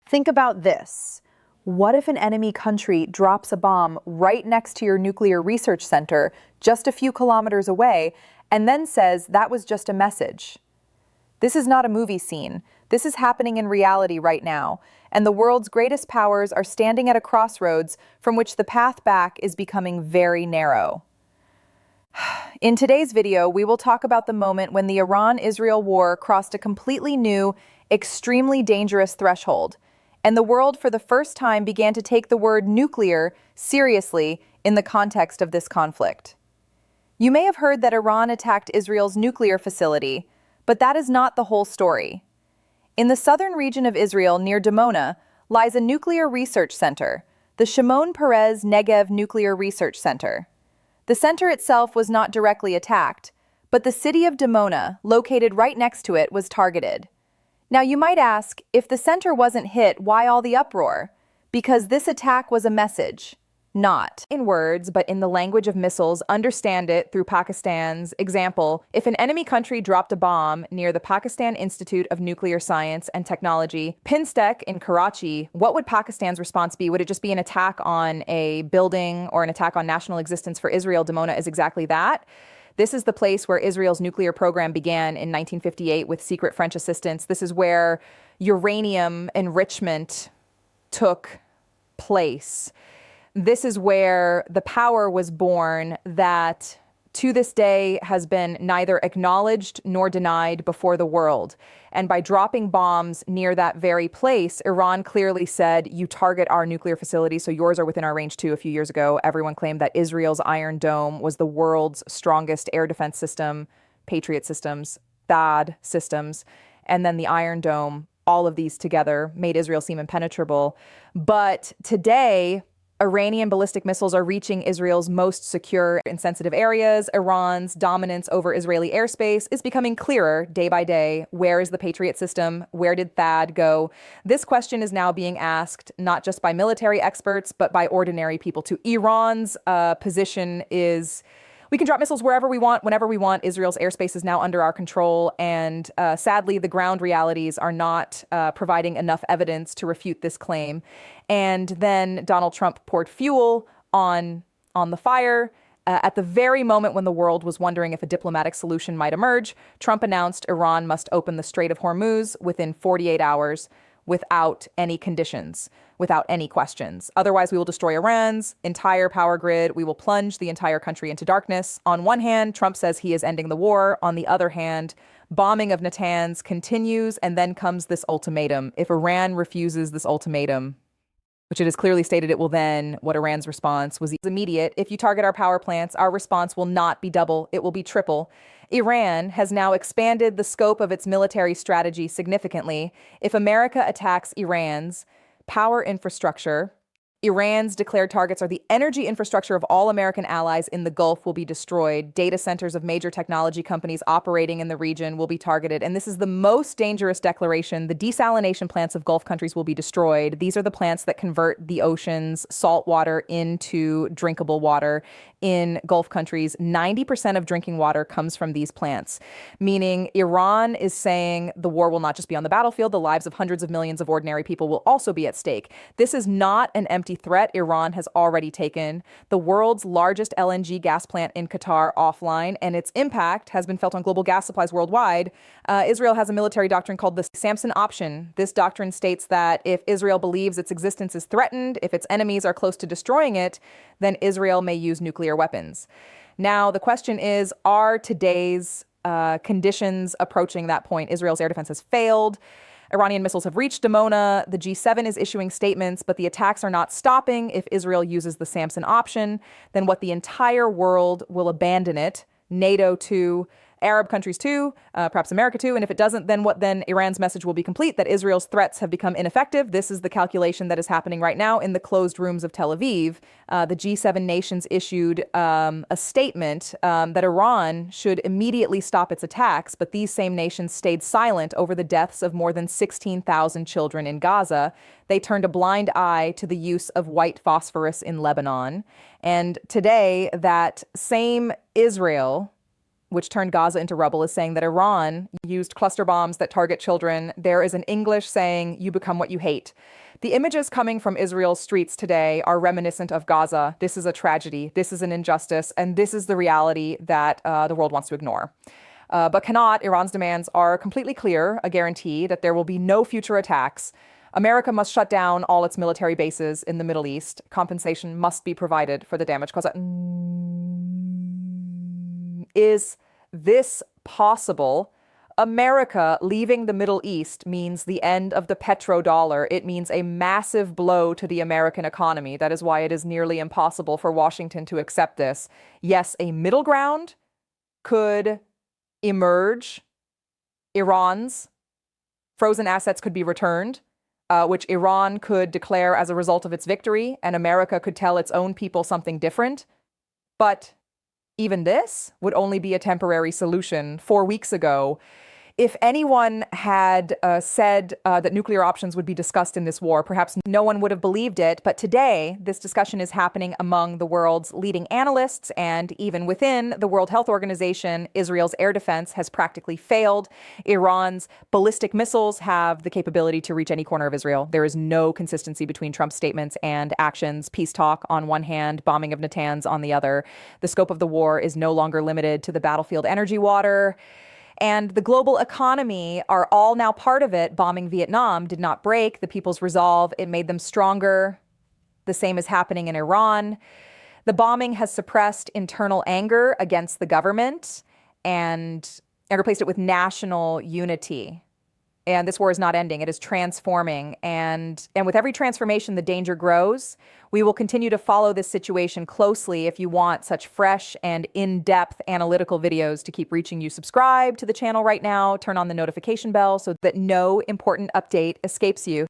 Think about this. What if an enemy country drops a bomb right next to your nuclear research center, just a few kilometers away, and then says that was just a message? This is not a movie scene. This is happening in reality right now, and the world's greatest powers are standing at a crossroads from which the path back is becoming very narrow. In today's video, we will talk about the moment when the Iran-Israel war crossed a completely new, extremely dangerous threshold, and the world for the first time began to take the word nuclear seriously in the context of this conflict. You may have heard that Iran attacked Israel's nuclear facility, but that is not the whole story. In the southern region of Israel near Dimona lies a nuclear research center, the Shimon Peres Negev Nuclear Research Center. The center itself was not directly attacked, but the city of Dimona, located right next to it, was targeted. Now you might ask, if the center wasn't hit, why all the uproar? Because this attack was a message. Not in words, but in the language of missiles. Understand it through Pakistan's example. If an enemy country dropped a bomb near the Pakistan Institute of Nuclear Science and Technology, Pinstek in Karachi, what would Pakistan's response be? Would it just be an attack on a building or an attack on national existence for Israel? Dimona is exactly that. This is the place where Israel's nuclear program began in 1958 with secret French assistance. This is where uranium enrichment took place. This is where the power was born that to this day has been neither acknowledged nor denied before the world. And by dropping bombs near that very place, Iran clearly said, you target our nuclear facility, so yours are within our range too. A few years ago, everyone claimed that Israel's Iron Dome was the world's strongest air defense system, Patriot systems, THAAD systems, and then the Iron Dome, all of these together made Israel seem impenetrable. But today, Iranian ballistic missiles are reaching Israel's most secure and sensitive areas. Iran's dominance over Israeli airspace is becoming clearer day by day. Where is the Patriot system? Where did THAAD go? This question is now being asked not just by military experts, but by ordinary people too. Iran's position is, we can drop missiles wherever we want, whenever we want. Israel's airspace is now under our control. And sadly, the ground realities are not providing enough evidence to refute this claim. And then Donald Trump poured fuel on the fire. At the very moment when the world was wondering if a diplomatic solution might emerge, Trump announced Iran must open the Strait of Hormuz within 48 hours without any conditions, without any questions. Otherwise, we will destroy Iran's entire power grid. We will plunge the entire country into darkness. On one hand, Trump says he is ending the war. On the other hand, bombing of Natanz continues, and then comes this ultimatum. If Iran refuses this ultimatum, which it is clearly stated it will then, what Iran's response was immediate. If you target our power plants, our response will not be double, it will be triple. Iran has now expanded the scope of its military strategy significantly. If America attacks Iran's power infrastructure, Iran's declared targets are the energy infrastructure of all American allies in the Gulf will be destroyed. Data centers of major technology companies operating in the region will be targeted. And this is the most dangerous declaration. The desalination plants of Gulf countries will be destroyed. These are the plants that convert the ocean's salt water into drinkable water in Gulf countries. 90% of drinking water comes from these plants, meaning Iran is saying the war will not just be on the battlefield, the lives of hundreds of millions of ordinary people will also be at stake. This is not an empty threat. Iran has already taken the world's largest LNG gas plant in Qatar offline, and its impact has been felt on global gas supplies worldwide. Israel has a military doctrine called the Samson Option. This doctrine states that if Israel believes its existence is threatened, if its enemies are close to destroying it, then Israel may use nuclear weapons. Now, the question is, are today's conditions approaching that point? Israel's air defense has failed. Iranian missiles have reached Dimona. The G7 is issuing statements, but the attacks are not stopping. If Israel uses the Samson option, then what the entire world will abandon it, NATO too, Arab countries too, perhaps America too. And if it doesn't, then what then? Iran's message will be complete, that Israel's threats have become ineffective. This is the calculation that is happening right now in the closed rooms of Tel Aviv. The G7 nations issued a statement that Iran should immediately stop its attacks, but these same nations stayed silent over the deaths of more than 16,000 children in Gaza. They turned a blind eye to the use of white phosphorus in Lebanon. And today, that same Israel which turned Gaza into rubble, is saying that Iran used cluster bombs that target children. There is an English saying, "You become what you hate." The images coming from Israel's streets today are reminiscent of Gaza. This is a tragedy. This is an injustice. And this is the reality that the world wants to ignore. But cannot. Iran's demands are completely clear, a guarantee that there will be no future attacks. America must shut down all its military bases in the Middle East. Compensation must be provided for the damage caused. Is this possible? America leaving the Middle East means the end of the petrodollar. It means a massive blow to the American economy. That is why it is nearly impossible for Washington to accept this. Yes, a middle ground could emerge. Iran's frozen assets could be returned, which Iran could declare as a result of its victory, and America could tell its own people something different. But even this would only be a temporary solution. 4 weeks ago, if anyone had said that nuclear options would be discussed in this war, perhaps no one would have believed it. But today, this discussion is happening among the world's leading analysts, and even within the World Health Organization, Israel's air defense has practically failed. Iran's ballistic missiles have the capability to reach any corner of Israel. There is no consistency between Trump's statements and actions. Peace talk on one hand, bombing of Natanz on the other. The scope of the war is no longer limited to the battlefield energy water. And the global economy are all now part of it. Bombing Vietnam did not break the people's resolve. It made them stronger. The same is happening in Iran. The bombing has suppressed internal anger against the government and replaced it with national unity. And this war is not ending. It is transforming. And with every transformation, the danger grows. We will continue to follow this situation closely. If you want such fresh and in-depth analytical videos to keep reaching you, subscribe to the channel right now. Turn on the notification bell so that no important update escapes you.